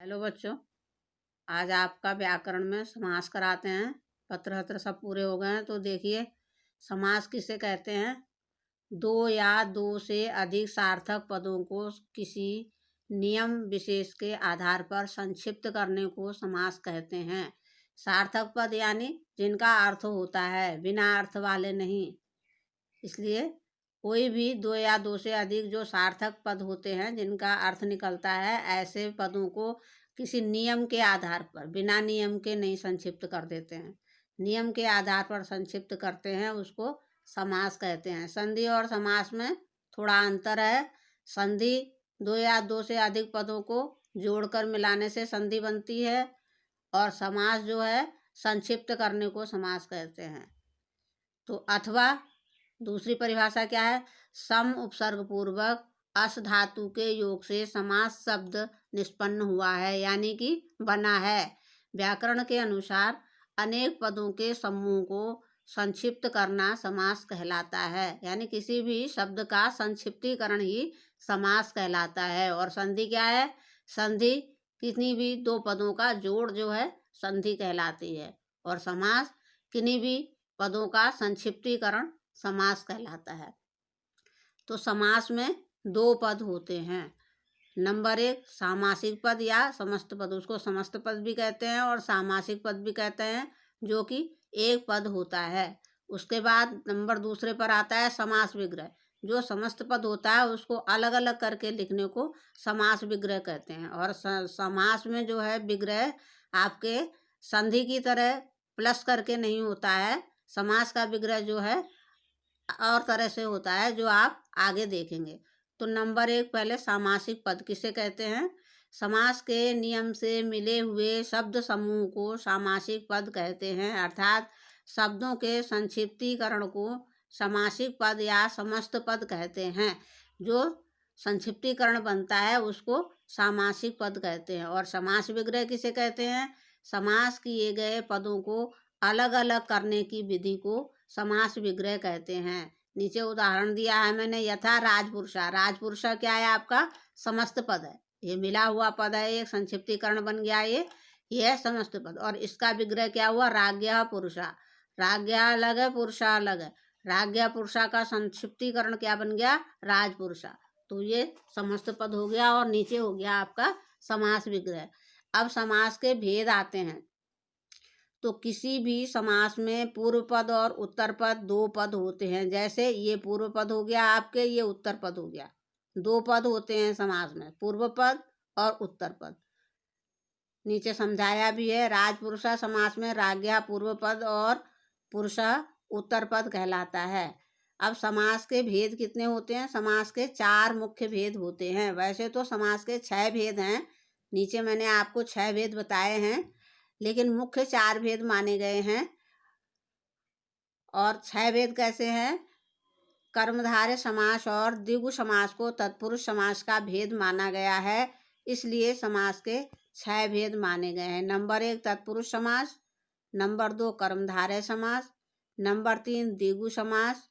Hello बच्चों, आज आपका व्याकरण में समास कराते हैं। पत्र वत्र सब पूरे हो गए हैं तो देखिए, समास किसे कहते हैं। दो या दो से अधिक सार्थक पदों को किसी नियम विशेष के आधार पर संक्षिप्त करने को समास कहते हैं। सार्थक पद यानी जिनका अर्थ होता है, बिना अर्थ वाले नहीं। इसलिए कोई भी दो या दो से अधिक जो सार्थक पद होते हैं जिनका अर्थ निकलता है, ऐसे पदों को किसी नियम के आधार पर, बिना नियम के नहीं संक्षिप्त कर देते हैं, नियम के आधार पर संक्षिप्त करते हैं, उसको समास कहते हैं। संधि और समास में थोड़ा अंतर है। संधि दो या दो से अधिक पदों को जोड़कर मिलाने से संधि बनती है, और समास जो है संक्षिप्त करने को समास कहते हैं। तो अथवा दूसरी परिभाषा क्या है, सम उपसर्ग पूर्वक अस धातु के योग से समास शब्द निष्पन्न हुआ है, यानी कि बना है। व्याकरण के अनुसार अनेक पदों के समूह को संक्षिप्त करना समास कहलाता है, यानी किसी भी शब्द का संक्षिप्तीकरण ही समास कहलाता है। और संधि क्या है, संधि किसी भी दो पदों का जोड़ जो है संधि कहलाती है, और समास किन्हीं भी पदों का संक्षिप्तीकरण समास कहलाता है। तो समास में दो पद होते हैं। नंबर एक, सामासिक पद या समस्त पद, उसको समस्त पद भी कहते हैं और सामासिक पद भी कहते हैं, जो कि एक पद होता है। उसके बाद नंबर दूसरे पर आता है समास विग्रह। जो समस्त पद होता है उसको अलग अलग करके लिखने को समास विग्रह कहते हैं। और समास में जो है विग्रह आपके संधि की तरह प्लस करके नहीं होता है। समास का विग्रह जो है और तरह से होता है, जो आप आगे देखेंगे। तो नंबर एक, पहले सामासिक पद किसे कहते हैं। समास के नियम से मिले हुए शब्द समूह को सामासिक पद कहते हैं, अर्थात शब्दों के संक्षिप्तीकरण को सामासिक पद या समस्त पद कहते हैं। जो संक्षिप्तीकरण बनता है उसको सामासिक पद कहते हैं। और समास विग्रह किसे कहते हैं, समास किए गए पदों को अलग अलग करने की विधि को समास विग्रह कहते हैं। नीचे उदाहरण दिया है मैंने, यथा राजपुरुषा। राजपुरुषा क्या है, आपका समस्त पद है, ये मिला हुआ पद है, एक संक्षिप्तीकरण बन गया ये है समस्त पद। और इसका विग्रह क्या हुआ, राज्ञा पुरुषा। राज्ञा अलग है, पुरुषा अलग है। राज्ञा पुरुषा का संक्षिप्तीकरण क्या बन गया, राजपुरुषा। तो ये समस्त पद हो गया, और नीचे हो गया आपका समास विग्रह। अब समास के भेद आते हैं। तो किसी भी समास में पूर्व पद और उत्तर पद दो पद होते हैं। जैसे ये पूर्व पद हो गया आपके, ये उत्तर पद हो गया। दो पद होते हैं समास में, पूर्व पद और उत्तर पद। नीचे समझाया भी है। राजपुरुषा समास में राज्ञा पूर्व पद और पुरुषा उत्तर पद कहलाता है। अब समास के भेद कितने होते हैं, समास के चार मुख्य भेद होते हैं। वैसे तो समास के 6 भेद हैं, नीचे मैंने आपको 6 भेद बताए हैं, लेकिन मुख्य 4 भेद माने गए हैं। और 6 भेद कैसे हैं, कर्मधारय समास और द्विगु समास को तत्पुरुष समास का भेद माना गया है, इसलिए समास के 6 भेद माने गए हैं। नंबर 1 तत्पुरुष समास, नंबर 2 कर्मधारय समास, नंबर 3 द्विगु समास,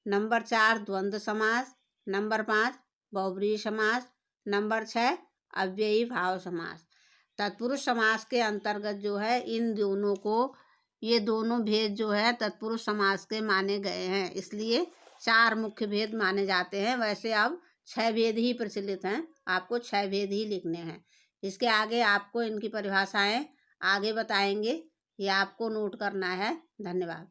नंबर 4 द्वंद्व समास, नंबर 5 बहुब्रीहि समास, नंबर 6 अव्ययी भाव समास। तत्पुरुष समास के अंतर्गत जो है इन दोनों को, ये दोनों भेद जो है तत्पुरुष समास के माने गए हैं, इसलिए 4 मुख्य भेद माने जाते हैं। वैसे अब 6 भेद ही प्रचलित हैं, आपको 6 भेद ही लिखने हैं। इसके आगे आपको इनकी परिभाषाएं आगे बताएंगे, ये आपको नोट करना है। धन्यवाद।